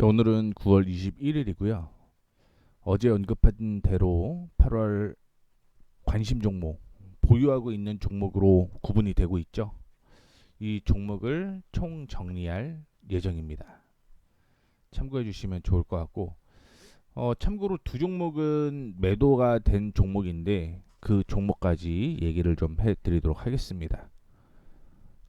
자, 오늘은 9월 21일이고요. 어제 언급한 대로 8월 관심 종목, 보유하고 있는 종목으로 구분이 되고 있죠. 이 종목을 총 정리할 예정입니다. 참고해 주시면 좋을 것 같고, 참고로 두 종목은 매도가 된 종목인데 그 종목까지 얘기를 좀 해드리도록 하겠습니다.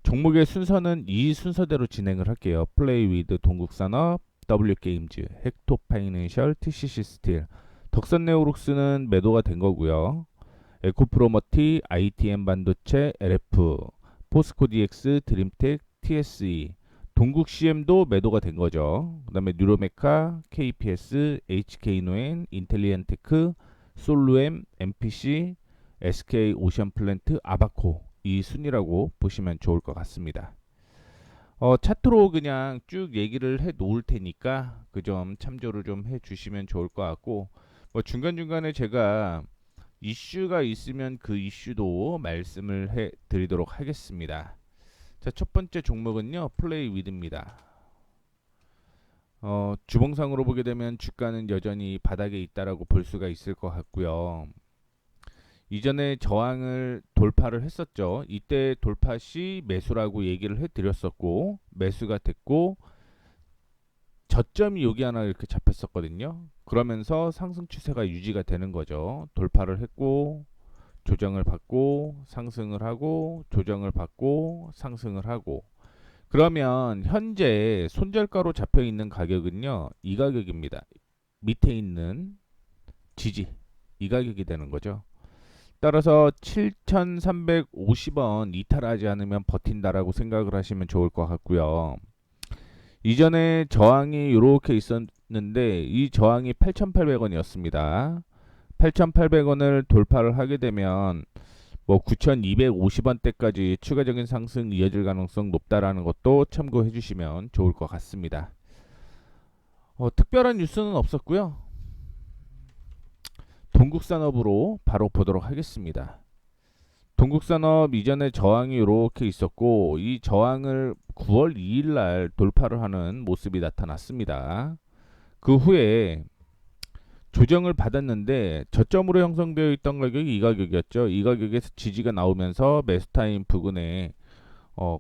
종목의 순서는 이 순서대로 진행을 할게요. 플레이 위드 동국산업, W게임즈, 헥토파이낸셜, TCC 스틸, 덕선네오룩스는 매도가 된 거고요. 에코프로머티, ITM 반도체, LF, 포스코DX, 드림텍, TSE, 동국CM도 매도가 된 거죠. 그 다음에 뉴로메카, KPS, HK노엔, 인텔리언테크, 솔루엠, MPC, SK오션플랜트, 아바코, 이 순이라고 보시면 좋을 것 같습니다. 차트로 그냥 쭉 얘기를 해 놓을 테니까 그 점 참조를 좀 해 주시면 좋을 것 같고, 뭐 중간중간에 제가 이슈가 있으면 그 이슈도 말씀을 해 드리도록 하겠습니다. 자, 첫 번째 종목은요, 플레이 위드입니다. 주봉상으로 보게 되면 주가는 여전히 바닥에 있다라고 볼 수가 있을 것 같고요. 이전에 저항을 돌파를 했었죠. 이때 돌파 시 매수라고 얘기를 해드렸었고, 매수가 됐고, 저점이 여기 하나 이렇게 잡혔었거든요. 그러면서 상승 추세가 유지가 되는 거죠. 돌파를 했고, 조정을 받고, 상승을 하고, 조정을 받고, 상승을 하고. 그러면 현재 손절가로 잡혀 있는 가격은요, 이 가격입니다. 밑에 있는 지지, 이 가격이 되는 거죠. 따라서 7,350원 이탈하지 않으면 버틴다라고 생각을 하시면 좋을 것 같고요. 이전에 저항이 이렇게 있었는데 이 저항이 8,800원이었습니다. 8,800원을 돌파를 하게 되면 뭐 9,250원대까지 추가적인 상승 이어질 가능성 높다라는 것도 참고해 주시면 좋을 것 같습니다. 특별한 뉴스는 없었고요. 동국산업으로 바로 보도록 하겠습니다. 동국산업 이전에 저항이 이렇게 있었고 이 저항을 9월 2일 날 돌파를 하는 모습이 나타났습니다. 그 후에 조정을 받았는데 저점으로 형성되어 있던 가격이 이 가격이었죠. 이 가격에서 지지가 나오면서 매수타임 부근에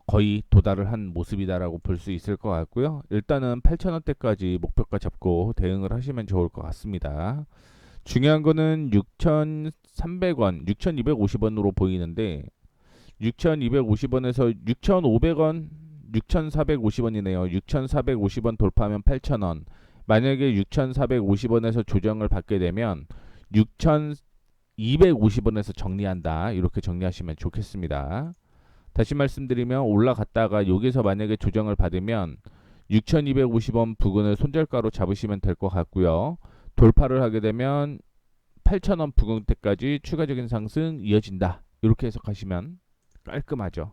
거의 도달을 한 모습이다라고 볼 수 있을 것 같고요. 일단은 8,000원대까지 목표가 잡고 대응을 하시면 좋을 것 같습니다. 중요한 거는 6,300원, 6,250원으로 보이는데 6,250원에서 6,500원, 6,450원이네요. 6,450원 돌파하면 8,000원. 만약에 6,450원에서 조정을 받게 되면 6,250원에서 정리한다. 이렇게 정리하시면 좋겠습니다. 다시 말씀드리면 올라갔다가 여기서 만약에 조정을 받으면 6,250원 부근을 손절가로 잡으시면 될 것 같고요. 돌파를 하게 되면 8,000원 부근대까지 추가적인 상승 이어진다. 이렇게 해석하시면 깔끔하죠.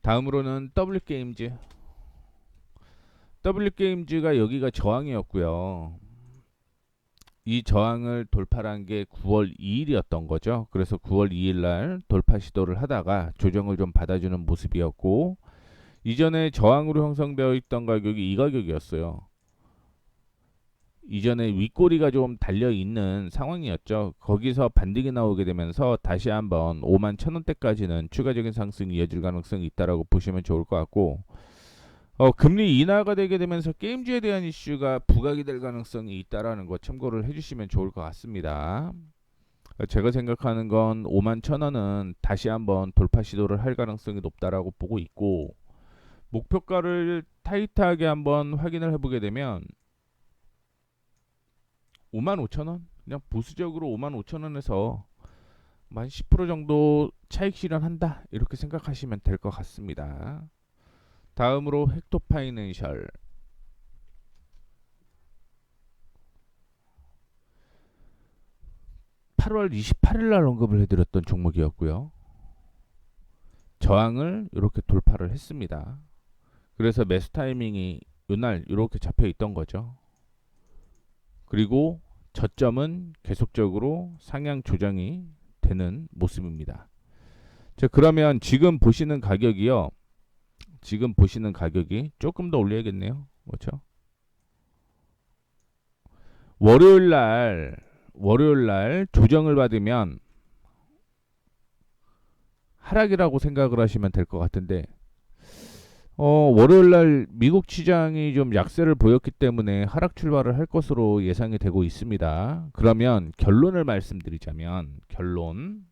다음으로는 W게임즈. W게임즈가 여기가 저항이었고요. 이 저항을 돌파한 게 9월 2일이었던 거죠. 그래서 9월 2일 날 돌파 시도를 하다가 조정을 좀 받아주는 모습이었고, 이전에 저항으로 형성되어 있던 가격이 이 가격이었어요. 이전에 윗꼬리가 좀 달려 있는 상황이었죠. 거기서 반등이 나오게 되면서 다시 한번 5만 1,000원대까지는 추가적인 상승이 이어질 가능성이 있다라고 보시면 좋을 것 같고, 금리 인하가 되게 되면서 게임주에 대한 이슈가 부각이 될 가능성이 있다라는 거 참고를 해주시면 좋을 것 같습니다. 제가 생각하는 건 5만 1,000원은 다시 한번 돌파 시도를 할 가능성이 높다라고 보고 있고, 목표가를 타이트하게 한번 확인을 해보게 되면 55,000원? 그냥 보수적으로 55,000원에서 한 10% 정도 차익 실현한다. 이렇게 생각하시면 될 것 같습니다. 다음으로 헥토파이낸셜. 8월 28일 날 언급을 해드렸던 종목이었고요. 저항을 이렇게 돌파를 했습니다. 그래서 매수 타이밍이 이날 이렇게 잡혀 있던 거죠. 그리고 저점은 계속적으로 상향 조정이 되는 모습입니다. 자, 그러면 지금 보시는 가격이 조금 더 올려야겠네요. 그렇죠? 월요일 날 조정을 받으면 하락이라고 생각을 하시면 될 것 같은데 월요일 날 미국 시장이 좀 약세를 보였기 때문에 하락 출발을 할 것으로 예상이 되고 있습니다. 그러면 결론을 말씀드리자면 결론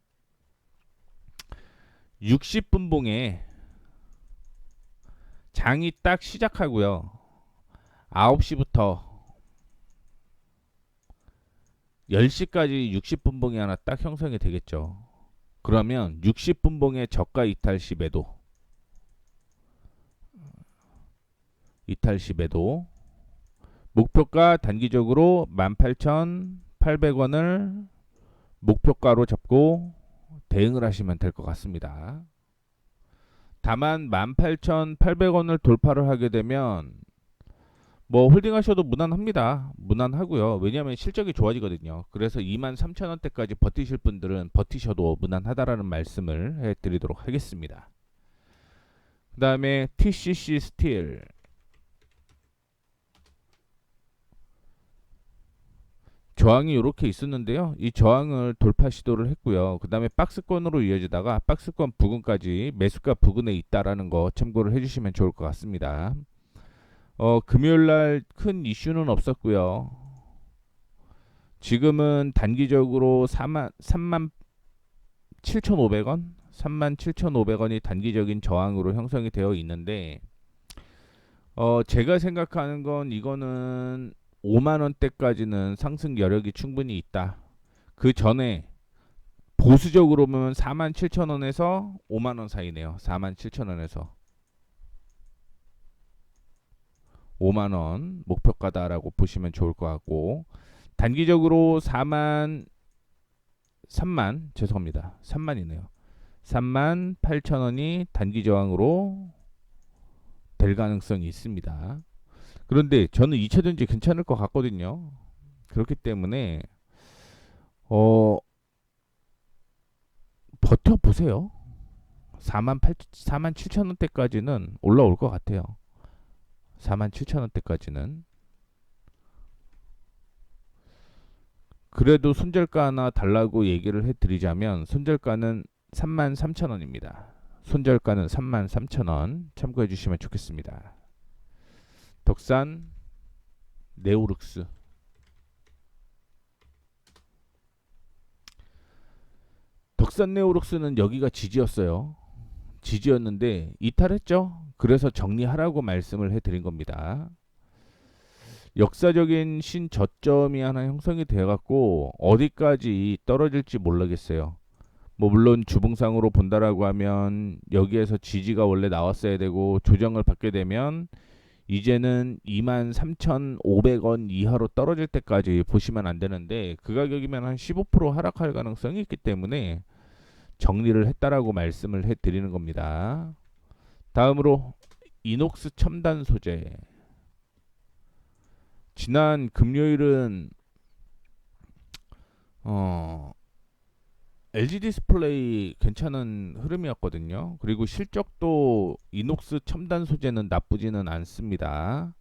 60분봉에 장이 딱 시작하고요. 9시부터 10시까지 60분봉이 하나 딱 형성이 되겠죠. 그러면 60분봉의 저가 이탈 시 매도 목표가 단기적으로 18,800원을 목표가로 잡고 대응을 하시면 될 것 같습니다. 다만 18,800원을 돌파를 하게 되면 뭐 홀딩하셔도 무난합니다. 무난하고요. 왜냐하면 실적이 좋아지거든요. 그래서 23,000원대까지 버티실 분들은 버티셔도 무난하다라는 말씀을 해드리도록 하겠습니다. 그 다음에 TCC 스틸 저항이 이렇게 있었는데요. 이 저항을 돌파 시도를 했고요. 그 다음에 박스권으로 이어지다가 박스권 부근까지 매수가 부근에 있다라는 거 참고를 해주시면 좋을 것 같습니다. 금요일날 큰 이슈는 없었고요. 지금은 단기적으로 37,500원? 37,500원이 단기적인 저항으로 형성이 되어 있는데 제가 생각하는 건 이거는 5만원대까지는 상승 여력이 충분히 있다. 그 전에 보수적으로 보면 47,000원에서 5만원 사이네요. 47,000원에서 5만원 목표가다라고 보시면 좋을 것 같고 단기적으로 3만이네요. 38,000원이 단기 저항으로 될 가능성이 있습니다. 그런데 저는 2차전지 괜찮을 것 같거든요. 그렇기 때문에 버텨보세요. 47,000원대까지는 올라올 것 같아요. 47,000원대까지는. 그래도 손절가 하나 달라고 얘기를 해드리자면 손절가는 33,000원입니다. 손절가는 33,000원 참고해 주시면 좋겠습니다. 덕산 네오룩스 덕산 네오룩스는 여기가 지지였어요. 지지였는데 이탈했죠. 그래서 정리하라고 말씀을 해드린 겁니다. 역사적인 신저점이 하나 형성이 되어갖고 어디까지 떨어질지 모르겠어요. 뭐 물론 주봉상으로 본다라고 하면 여기에서 지지가 원래 나왔어야 되고 조정을 받게 되면 이제는 23,500원 이하로 떨어질 때까지 보시면 안 되는데 그 가격이면 한 15% 하락할 가능성이 있기 때문에 정리를 했다라고 말씀을 해드리는 겁니다. 다음으로 이녹스 첨단 소재. 지난 금요일은 LG 디스플레이 괜찮은 흐름이었거든요. 그리고 실적도 이녹스 첨단 소재는 나쁘지는 않습니다.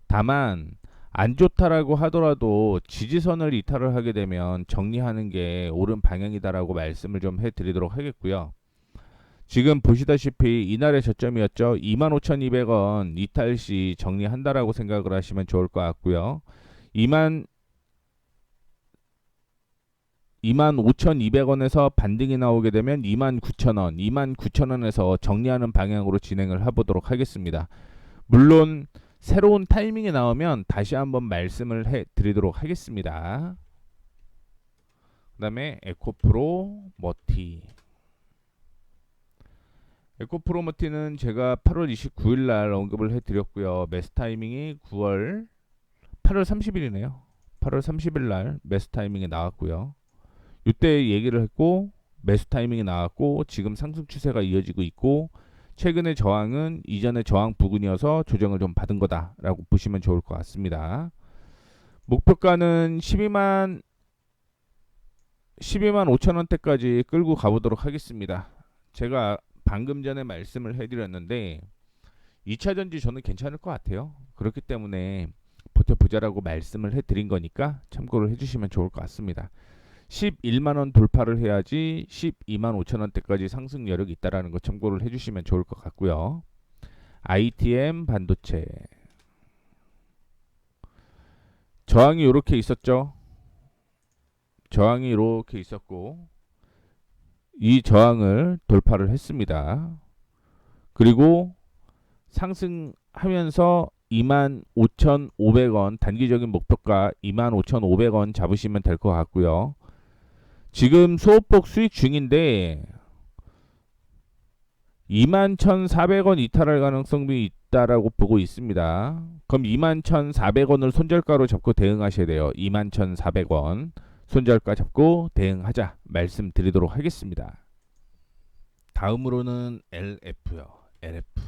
다만 안 좋다라고 하더라도 지지선을 이탈을 하게 되면 정리하는 게 옳은 방향이다라고 말씀을 좀 해드리도록 하겠고요. 지금 보시다시피 이날의 저점이었죠. 25,200원 이탈 시 정리한다라고 생각을 하시면 좋을 것 같고요. 25,200원에서 반등이 나오게 되면 29,000원, 29,000원에서 정리하는 방향으로 진행을 해보도록 하겠습니다. 물론 새로운 타이밍이 나오면 다시 한번 말씀을 해드리도록 하겠습니다. 그 다음에 에코프로 머티. 에코프로 머티는 제가 8월 29일 날 언급을 해드렸고요. 매수 타이밍이 8월 30일이네요. 8월 30일 날 매수 타이밍이 나왔고요. 이때 얘기를 했고 매수 타이밍이 나왔고 지금 상승 추세가 이어지고 있고 최근의 저항은 이전의 저항 부근이어서 조정을 좀 받은 거다라고 보시면 좋을 것 같습니다. 목표가는 12만 5천원대까지 끌고 가보도록 하겠습니다. 제가 방금 전에 말씀을 해드렸는데 2차전지 저는 괜찮을 것 같아요. 그렇기 때문에 버텨보자라고 말씀을 해드린 거니까 참고를 해주시면 좋을 것 같습니다. 11만 원 돌파를 해야지 12만 5천 원대까지 상승 여력이 있다라는 거 참고를 해주시면 좋을 것 같고요. ITM 반도체 저항이 이렇게 있었죠. 저항이 이렇게 있었고 이 저항을 돌파를 했습니다. 그리고 상승하면서 25,500원 단기적인 목표가 25,500원 잡으시면 될 것 같고요. 지금 소폭 수익 중인데 21,400원 이탈할 가능성이 있다라고 보고 있습니다. 그럼 21,400원을 손절가로 잡고 대응하셔야 돼요. 21,400원 손절가 잡고 대응하자 말씀드리도록 하겠습니다. 다음으로는 LF요. LF.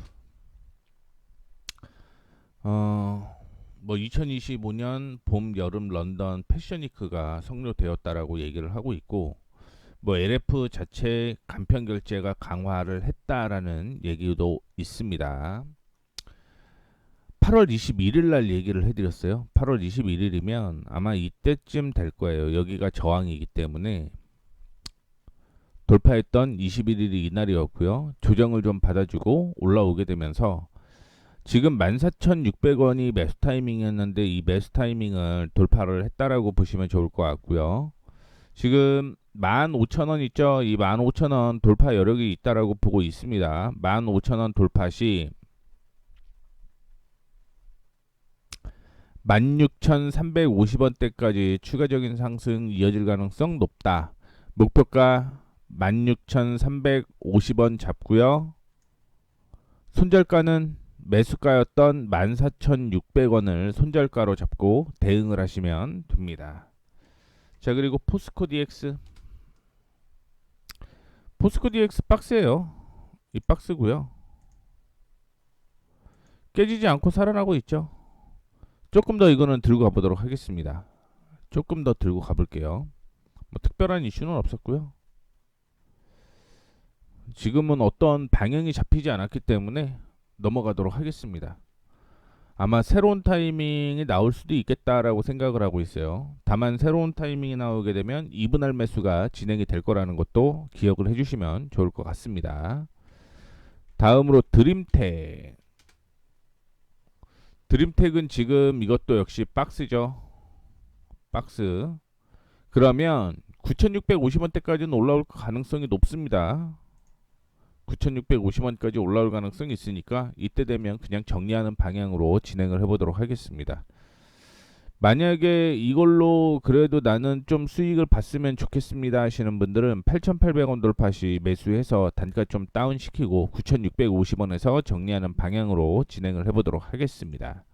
뭐 2025년 봄, 여름 런던 패션위크가 성료되었다라고 얘기를 하고 있고 뭐 LF 자체 간편 결제가 강화를 했다라는 얘기도 있습니다. 8월 21일 날 얘기를 해드렸어요. 8월 21일이면 아마 이때쯤 될 거예요. 여기가 저항이기 때문에 돌파했던 21일이 이날이었고요. 조정을 좀 받아주고 올라오게 되면서 지금 14,600원이 매수 타이밍이었는데 이 매수 타이밍을 돌파를 했다라고 보시면 좋을 것 같고요. 지금 15,000원 있죠? 이 15,000원 돌파 여력이 있다라고 보고 있습니다. 15,000원 돌파 시 16,350원대까지 추가적인 상승 이어질 가능성 높다. 목표가 16,350원 잡고요. 손절가는 매수가였던 14,600원을 손절가로 잡고 대응을 하시면 됩니다. 자, 그리고 포스코 DX. 포스코 DX 박스예요. 이 박스고요. 깨지지 않고 살아나고 있죠. 조금 더 이거는 들고 가보도록 하겠습니다. 조금 더 들고 가볼게요. 뭐 특별한 이슈는 없었고요. 지금은 어떤 방향이 잡히지 않았기 때문에 넘어가도록 하겠습니다. 아마 새로운 타이밍이 나올 수도 있겠다라고 생각을 하고 있어요. 다만 새로운 타이밍이 나오게 되면 2분할 매수가 진행이 될 거라는 것도 기억을 해주시면 좋을 것 같습니다. 다음으로 드림텍. 드림텍은 지금 이것도 역시 박스죠. 박스. 그러면 9,650원대까지는 올라올 가능성이 높습니다. 9,650원까지 올라올 가능성이 있으니까 이때 되면 그냥 정리하는 방향으로 진행을 해보도록 하겠습니다. 만약에 이걸로 그래도 나는 좀 수익을 봤으면 좋겠습니다 하시는 분들은 8,800원 돌파 시 매수해서 단가 좀 다운시키고 9,650원에서 정리하는 방향으로 진행을 해보도록 하겠습니다.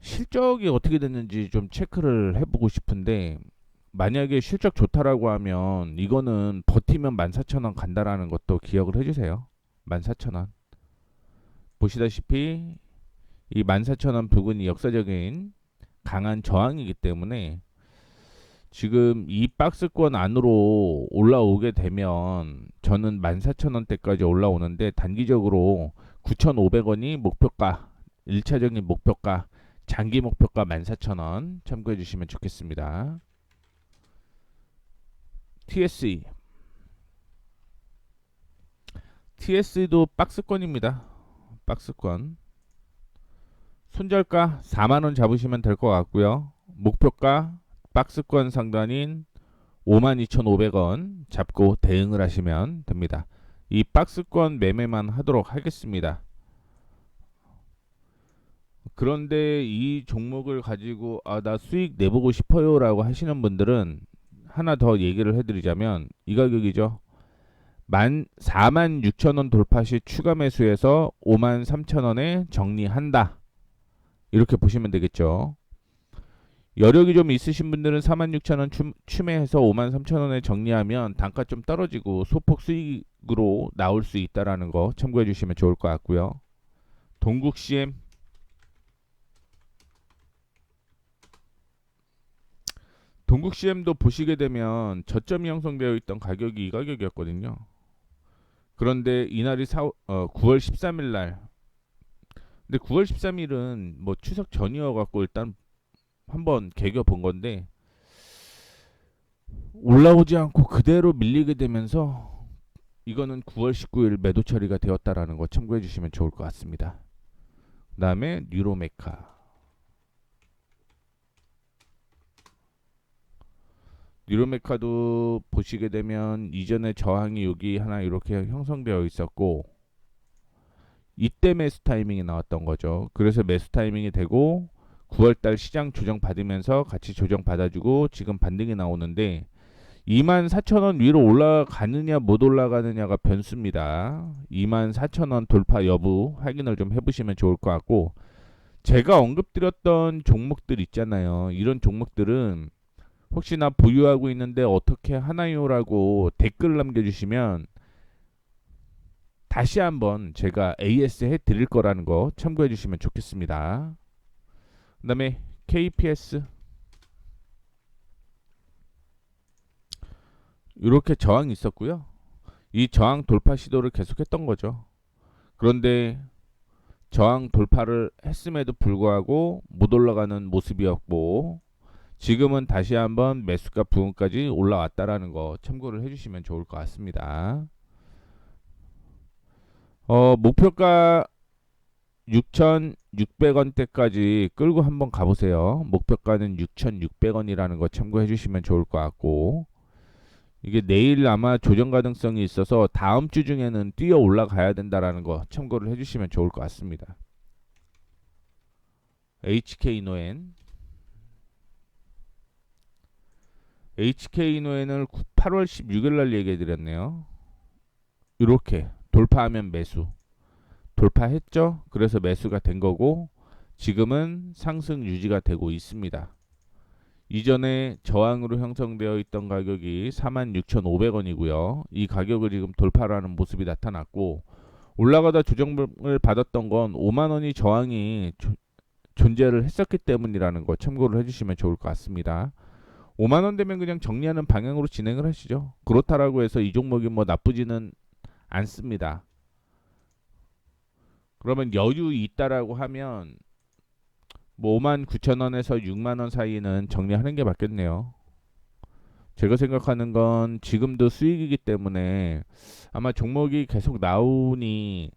실적이 어떻게 됐는지 좀 체크를 해보고 싶은데 만약에 실적 좋다라고 하면 이거는 버티면 14,000원 간다라는 것도 기억을 해주세요. 14,000원. 보시다시피 이 14,000원 부근이 역사적인 강한 저항이기 때문에 지금 이 박스권 안으로 올라오게 되면 저는 14,000원대까지 올라오는데 단기적으로 9,500원이 목표가 1차적인 목표가 장기 목표가 14,000원 참고해 주시면 좋겠습니다. TSE. TSE도 박스권입니다. 박스권. 손절가 4만원 잡으시면 될 것 같고요. 목표가 박스권 상단인 52,500원 잡고 대응을 하시면 됩니다. 이 박스권 매매만 하도록 하겠습니다. 그런데 이 종목을 가지고 나 수익 내보고 싶어요 라고 하시는 분들은 하나 더 얘기를 해드리자면 이 가격이죠. 46,000원 돌파 시 추가 매수해서 53,000원에 정리한다. 이렇게 보시면 되겠죠. 여력이 좀 있으신 분들은 46,000원 추매해서 53,000원에 정리하면 단가 좀 떨어지고 소폭 수익으로 나올 수 있다라는 거 참고해 주시면 좋을 것 같고요. 동국 CM. 동국 CM도 보시게 되면 저점이 형성되어 있던 가격이 이 가격이었거든요. 그런데 이날이 9월 13일 날. 근데 9월 13일은 뭐 추석 전이어 갖고 일단 한번 개겨 본 건데 올라오지 않고 그대로 밀리게 되면서 이거는 9월 19일 매도 처리가 되었다라는 거 참고해 주시면 좋을 것 같습니다. 그다음에 뉴로메카. 뉴로메카도 보시게 되면 이전에 저항이 여기 하나 이렇게 형성되어 있었고 이때 매수 타이밍이 나왔던 거죠. 그래서 매수 타이밍이 되고 9월달 시장 조정 받으면서 같이 조정 받아주고 지금 반등이 나오는데 24,000원 위로 올라가느냐 못 올라가느냐가 변수입니다. 24,000원 돌파 여부 확인을 좀 해보시면 좋을 것 같고 제가 언급드렸던 종목들 있잖아요. 이런 종목들은 혹시나 보유하고 있는데 어떻게 하나요라고 댓글 남겨주시면 다시 한번 제가 AS 해드릴 거라는 거 참고해 주시면 좋겠습니다. 그 다음에 KPS 이렇게 저항이 있었고요. 이 저항 돌파 시도를 계속했던 거죠. 그런데 저항 돌파를 했음에도 불구하고 못 올라가는 모습이었고 지금은 다시 한번 매수가 부근까지 올라왔다라는 거 참고를 해주시면 좋을 것 같습니다. 목표가 6,600원대까지 끌고 한번 가보세요. 목표가는 6,600원이라는 거 참고해 주시면 좋을 것 같고 이게 내일 아마 조정 가능성이 있어서 다음 주 중에는 뛰어 올라가야 된다라는 거 참고를 해주시면 좋을 것 같습니다. HK노엔 HK노엔을 8월 16일 날 얘기해 드렸네요. 이렇게 돌파하면 매수 돌파했죠. 그래서 매수가 된 거고 지금은 상승 유지가 되고 있습니다. 이전에 저항으로 형성되어 있던 가격이 46,500원이고요. 이 가격을 지금 돌파하는 모습이 나타났고 올라가다 조정을 받았던 건 5만원이 저항이 존재를 했었기 때문이라는 거 참고를 해주시면 좋을 것 같습니다. 5만원 되면 그냥 정리하는 방향으로 진행을 하시죠. 그렇다라고 해서 이 종목이 뭐 나쁘지는 않습니다. 그러면 여유 있다라고 하면 뭐 59,000원에서 6만원 사이는 정리하는 게 맞겠네요. 제가 생각하는 건 지금도 수익이기 때문에 아마 종목이 계속 나오니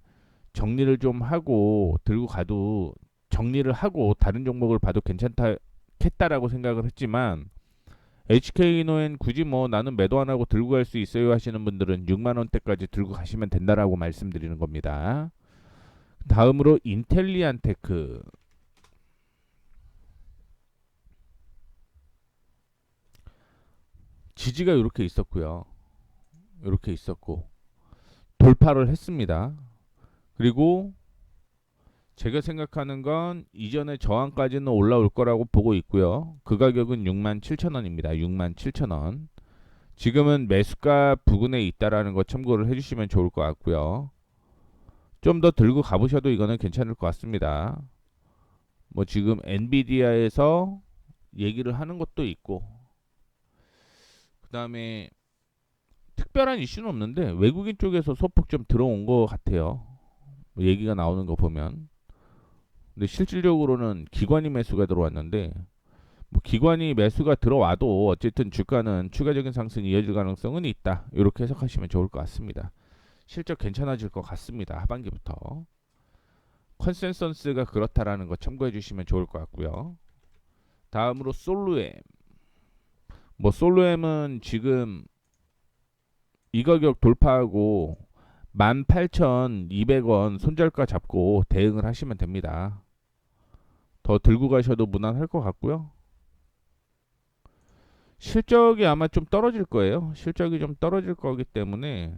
정리를 좀 하고 들고 가도 정리를 하고 다른 종목을 봐도 괜찮겠다라고 생각을 했지만 HK노엔 굳이 뭐 나는 매도 안 하고 들고 갈 수 있어요 하시는 분들은 6만원대까지 들고 가시면 된다라고 말씀드리는 겁니다. 다음으로 인텔리안테크 지지가 이렇게 있었고요. 이렇게 있었고 돌파를 했습니다. 그리고 제가 생각하는 건 이전에 저항까지는 올라올 거라고 보고 있고요. 그 가격은 67,000원입니다. 67,000원. 지금은 매수가 부근에 있다라는 거 참고를 해주시면 좋을 것 같고요. 좀 더 들고 가보셔도 이거는 괜찮을 것 같습니다. 뭐 지금 엔비디아에서 얘기를 하는 것도 있고 그 다음에 특별한 이슈는 없는데 외국인 쪽에서 소폭 좀 들어온 것 같아요. 얘기가 나오는 거 보면. 근데 실질적으로는 기관이 매수가 들어왔는데 뭐 기관이 매수가 들어와도 어쨌든 주가는 추가적인 상승이 이어질 가능성은 있다. 이렇게 해석하시면 좋을 것 같습니다. 실적 괜찮아질 것 같습니다. 하반기부터. 컨센서스가 그렇다라는 거 참고해 주시면 좋을 것 같고요. 다음으로 솔루엠. 뭐 솔루엠은 지금 이 가격 돌파하고 18,200원 손절가 잡고 대응을 하시면 됩니다. 더 들고 가셔도 무난할 것 같고요. 실적이 아마 좀 떨어질 거예요. 실적이 좀 떨어질 거기 때문에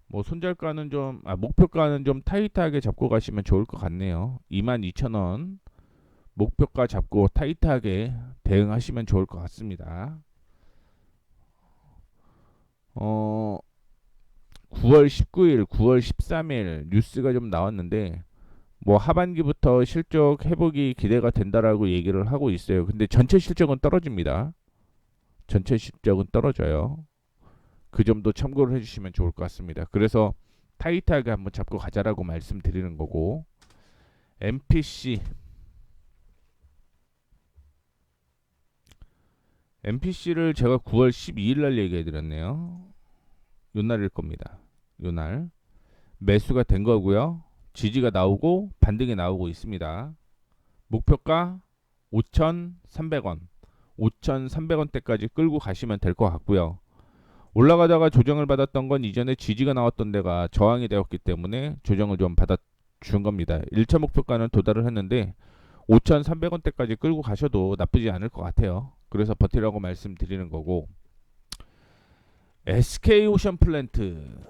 뭐 손절가는 좀 목표가는 좀 타이트하게 잡고 가시면 좋을 것 같네요. 22,000원 목표가 잡고 타이트하게 대응하시면 좋을 것 같습니다. 9월 19일, 9월 13일 뉴스가 좀 나왔는데 뭐 하반기부터 실적 회복이 기대가 된다라고 얘기를 하고 있어요. 근데 전체 실적은 떨어집니다. 전체 실적은 떨어져요. 그 점도 참고를 해주시면 좋을 것 같습니다. 그래서 타이트하게 한번 잡고 가자라고 말씀드리는 거고, MPC를 제가 9월 12일 날 얘기해 드렸네요. 요날일 겁니다. 요날 매수가 된 거고요. 지지가 나오고 반등이 나오고 있습니다. 목표가 5,300원, 5,300원대까지 끌고 가시면 될 것 같고요. 올라가다가 조정을 받았던 건 이전에 지지가 나왔던 데가 저항이 되었기 때문에 조정을 좀 받아준 겁니다. 1차 목표가는 도달을 했는데 5,300원대까지 끌고 가셔도 나쁘지 않을 것 같아요. 그래서 버티라고 말씀드리는 거고, SK오션 플랜트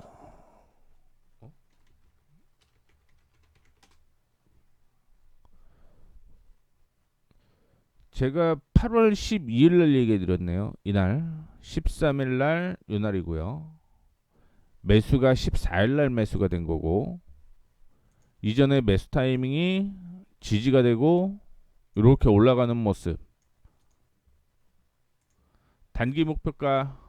제가 8월 12일 날 얘기해 드렸네요. 이날 13일 날 요날이고요. 매수가 14일 날 매수가 된 거고, 이전에 매수 타이밍이 지지가 되고 이렇게 올라가는 모습. 단기 목표가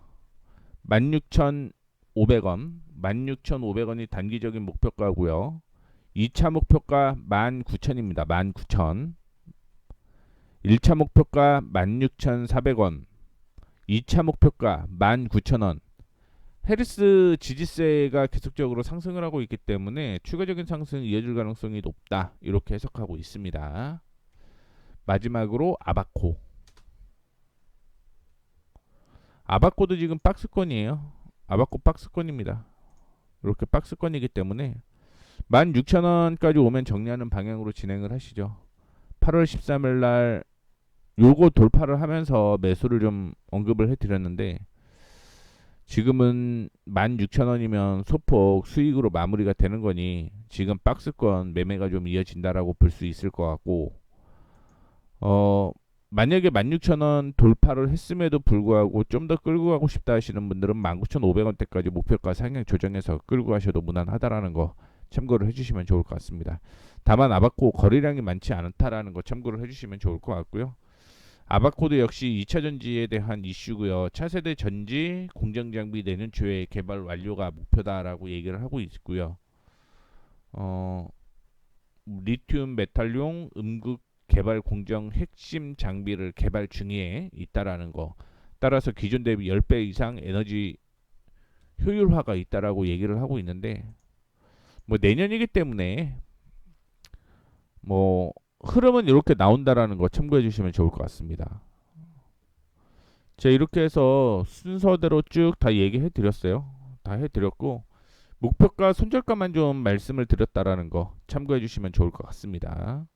16,500원, 16,500원이 단기적인 목표가고요. 2차 목표가 19,000입니다. 19,000. 1차 목표가 16,400원, 2차 목표가 19,000원. 헤리스 지지세가 계속적으로 상승을 하고 있기 때문에 추가적인 상승이 이어질 가능성이 높다, 이렇게 해석하고 있습니다. 마지막으로 아바코도 지금 박스권이에요. 아바코 박스권입니다. 이렇게 박스권이기 때문에 16,000원까지 오면 정리하는 방향으로 진행을 하시죠. 8월 13일 날 요거 돌파를 하면서 매수를 좀 언급을 해드렸는데, 지금은 16,000원이면 소폭 수익으로 마무리가 되는 거니 지금 박스권 매매가 좀 이어진다라고 볼 수 있을 것 같고, 만약에 16,000원 돌파를 했음에도 불구하고 좀 더 끌고 가고 싶다 하시는 분들은 19,500원대까지 목표가 상향 조정해서 끌고 가셔도 무난하다라는 거 참고를 해주시면 좋을 것 같습니다. 다만 아바코 거래량이 많지 않다라는 거 참고를 해주시면 좋을 것 같고요. 아바코도 역시 2차 전지에 대한 이슈고요. 차세대 전지 공정 장비 내년 초에 개발 완료가 목표다라고 얘기를 하고 있고요. 리튬 메탈용 음극 개발 공정 핵심 장비를 개발 중에 있다라는 거. 따라서 기존 대비 10배 이상 에너지 효율화가 있다라고 얘기를 하고 있는데, 뭐 내년이기 때문에 뭐 흐름은 이렇게 나온다라는 거 참고해 주시면 좋을 것 같습니다. 자, 이렇게 해서 순서대로 쭉 다 얘기해 드렸어요. 다 해드렸고, 목표가 손절가만 좀 말씀을 드렸다라는 거 참고해 주시면 좋을 것 같습니다.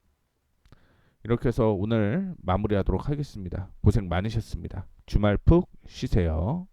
이렇게 해서 오늘 마무리하도록 하겠습니다. 고생 많으셨습니다. 주말 푹 쉬세요.